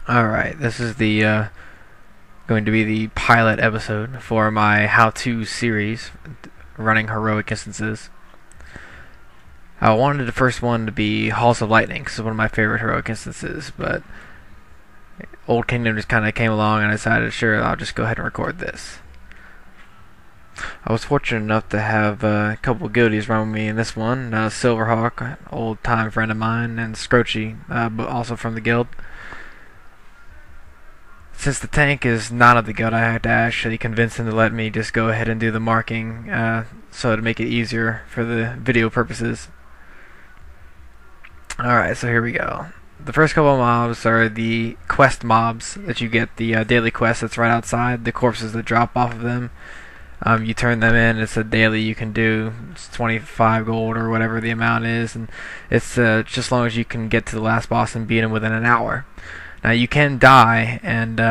Alright, this is the going to be the pilot episode for my how-to series running heroic instances. I wanted the first one to be Halls of Lightning, because it's one of my favorite heroic instances, but Old Kingdom just kind of came along and I decided, sure, I'll just go ahead and record this. I was fortunate enough to have a couple of guildies run with me in this one. Silverhawk, an old-time friend of mine, and Scroachy, but also from the guild. Since the tank is not of the guild, I had to actually convince him to let me just go ahead and do the marking, so to make it easier for the video purposes. Alright, so here we go. The first couple of mobs are the quest mobs that you get, the daily quest that's right outside, the corpses that drop off of them. You turn them in, it's a daily you can do, it's 25 gold or whatever the amount is, and it's just as long as you can get to the last boss and beat him within an hour. Now you can die and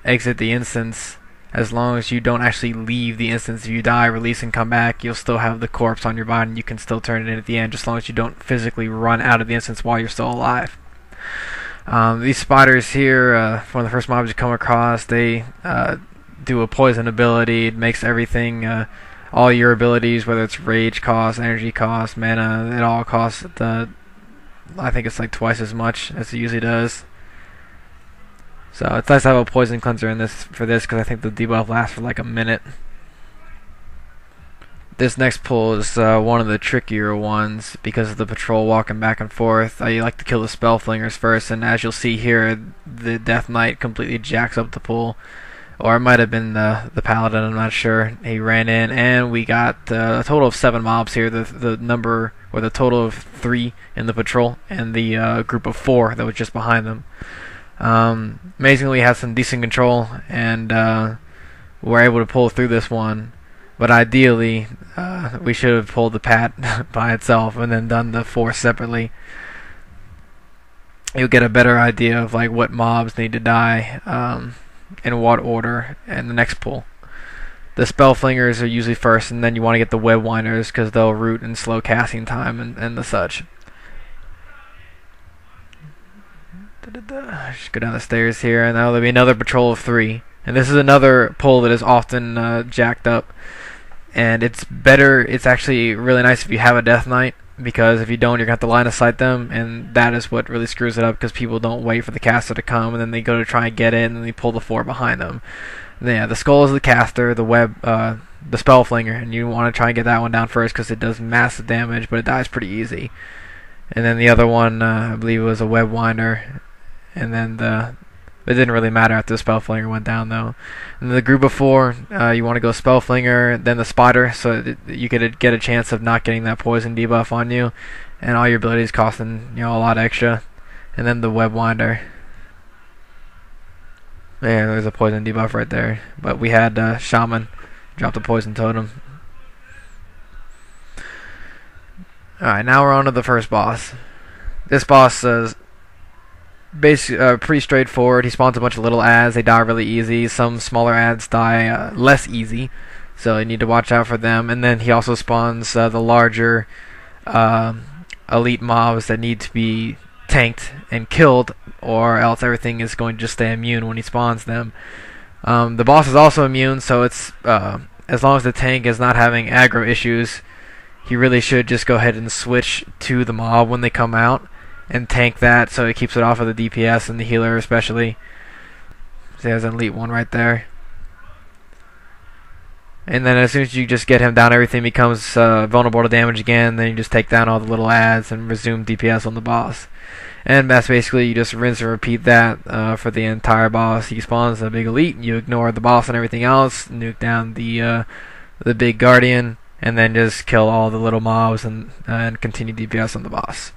exit the instance as long as you don't actually leave the instance. If you die, release, and come back, you'll still have the corpse on your body and you can still turn it in at the end, just as long as you don't physically run out of the instance while you're still alive. These spiders here, one of the first mobs you come across, they do a poison ability. It makes everything, all your abilities, whether it's rage cost, energy cost, mana, it all costs I think it's like twice as much as it usually does. So it's nice to have a poison cleanser in this because I think the debuff lasts for like a minute. This next pull is one of the trickier ones because of the patrol walking back and forth. You like to kill the spell flingers first, and as you'll see here, the Death Knight completely jacks up the pull. Or it might have been the Paladin, I'm not sure. He ran in, and we got a total of 7 mobs here. The number, or the total of 3 in the patrol, and the group of 4 that was just behind them. Amazingly, we had some decent control, and we're able to pull through this one. But ideally, we should have pulled the Pat by itself and then done the 4 separately. You'll get a better idea of like what mobs need to die in what order in the next pull. The spell flingers are usually first, and then you want to get the web winders because they'll root and slow casting time and the such. Just go down the stairs here, and now there'll be another patrol of 3. And this is another pull that is often jacked up. And it's better, it's actually really nice if you have a Death Knight, because if you don't, you're going to have to line of sight them, and that is what really screws it up, because people don't wait for the caster to come, and then they go to try and get it, and then they pull the 4 behind them. Yeah, the skull is the caster, the spell flinger, and you want to try and get that one down first, because it does massive damage, but it dies pretty easy. And then the other one, I believe it was a web winder, and then it didn't really matter after the spell flinger went down though. And the group of 4, you want to go spell flinger, then the spider, so that you get a chance of not getting that poison debuff on you, and all your abilities costing a lot extra. And then the web winder. Yeah, there's a poison debuff right there. But we had shaman drop the poison totem. Alright, now we're on to the first boss. This boss is basically pretty straightforward. He spawns a bunch of little ads. They die really easy. Some smaller ads die less easy, so you need to watch out for them. And then he also spawns the larger elite mobs that need to be tanked and killed, or else everything is going to just stay immune when he spawns them. The boss is also immune, so it's as long as the tank is not having aggro issues, he really should just go ahead and switch to the mob when they come out and tank that, so it keeps it off of the DPS and the healer especially. So there's an elite one right there. And then as soon as you just get him down, everything becomes vulnerable to damage again. Then you just take down all the little ads and resume DPS on the boss. And that's basically, you just rinse and repeat that for the entire boss. He spawns a big elite, you ignore the boss and everything else, nuke down the big guardian, and then just kill all the little mobs and continue DPS on the boss.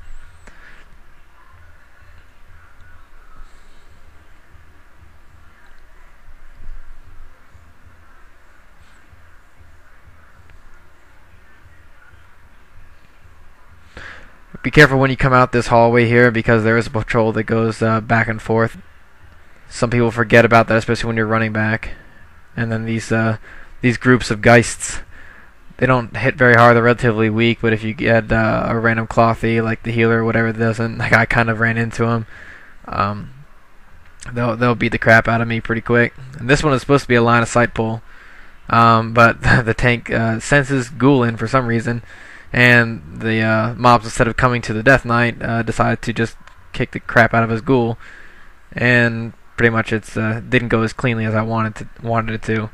Be careful when you come out this hallway here, because there is a patrol that goes back and forth. Some people forget about that, especially when you're running back. And then these groups of geists, they don't hit very hard. They're relatively weak, but if you get a random clothy like the healer or whatever, doesn't, like I kind of ran into him. they'll beat the crap out of me pretty quick. And this one is supposed to be a line of sight pull, but the tank senses Ghoulin for some reason, and the mobs, instead of coming to the Death Knight, decided to just kick the crap out of his ghoul, and pretty much it's didn't go as cleanly as I wanted it to.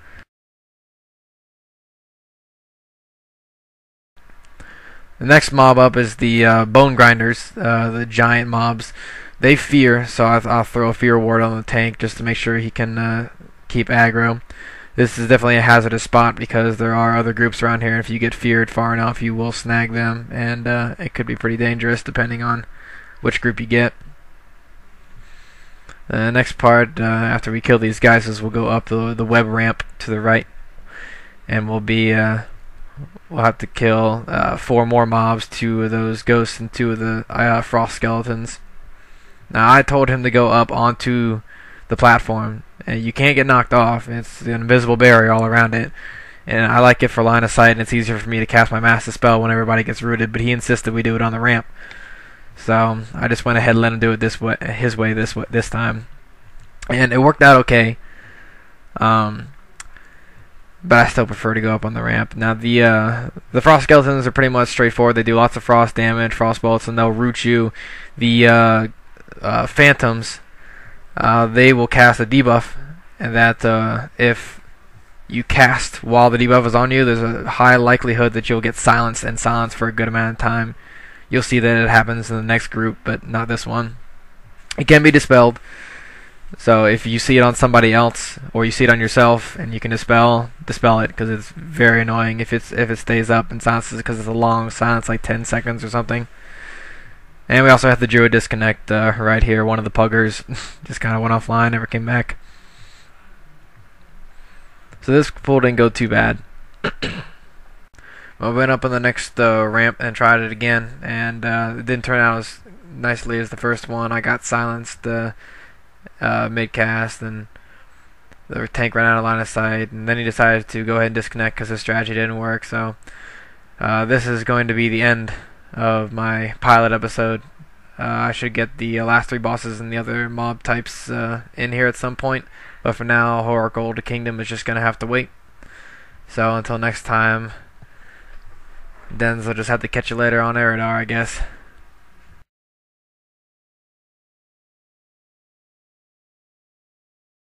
The next mob up is the Bone Grinders, the giant mobs. They fear, so I'll throw a fear ward on the tank just to make sure he can keep aggro. This is definitely a hazardous spot because there are other groups around here, and if you get feared far enough, you will snag them, and it could be pretty dangerous depending on which group you get. The next part, after we kill these guys, is we'll go up the web ramp to the right, and we'll have to kill 4 more mobs, 2 of those ghosts and 2 of the frost skeletons. Now, I told him to go up onto the platform, and you can't get knocked off. It's an invisible barrier all around it, and I like it for line of sight, and it's easier for me to cast my master spell when everybody gets rooted, but he insisted we do it on the ramp. So I just went ahead and let him do it his way this time, and it worked out okay. But I still prefer to go up on the ramp. Now the frost skeletons are pretty much straightforward. They do lots of frost damage, frost bolts, and they'll root you. The phantoms, they will cast a debuff, and that if you cast while the debuff is on you, there's a high likelihood that you'll get silenced and silenced for a good amount of time. You'll see that it happens in the next group, but not this one. It can be dispelled. So if you see it on somebody else, or you see it on yourself, and you can dispel it, because it's very annoying if it stays up and silences, because it's a long silence, like 10 seconds or something. And we also have the Druid disconnect right here. One of the puggers just kind of went offline, never came back. So this pull didn't go too bad. I went up on the next ramp and tried it again, and it didn't turn out as nicely as the first one. I got silenced mid-cast, and the tank ran out of line of sight, and then he decided to go ahead and disconnect because his strategy didn't work. So this is going to be the end of my pilot episode. I should get the last 3 bosses and the other mob types in here at some point, but for now, Horror Gold Kingdom is just going to have to wait. So until next time, Dens will just have to catch you later on Eridar, I guess.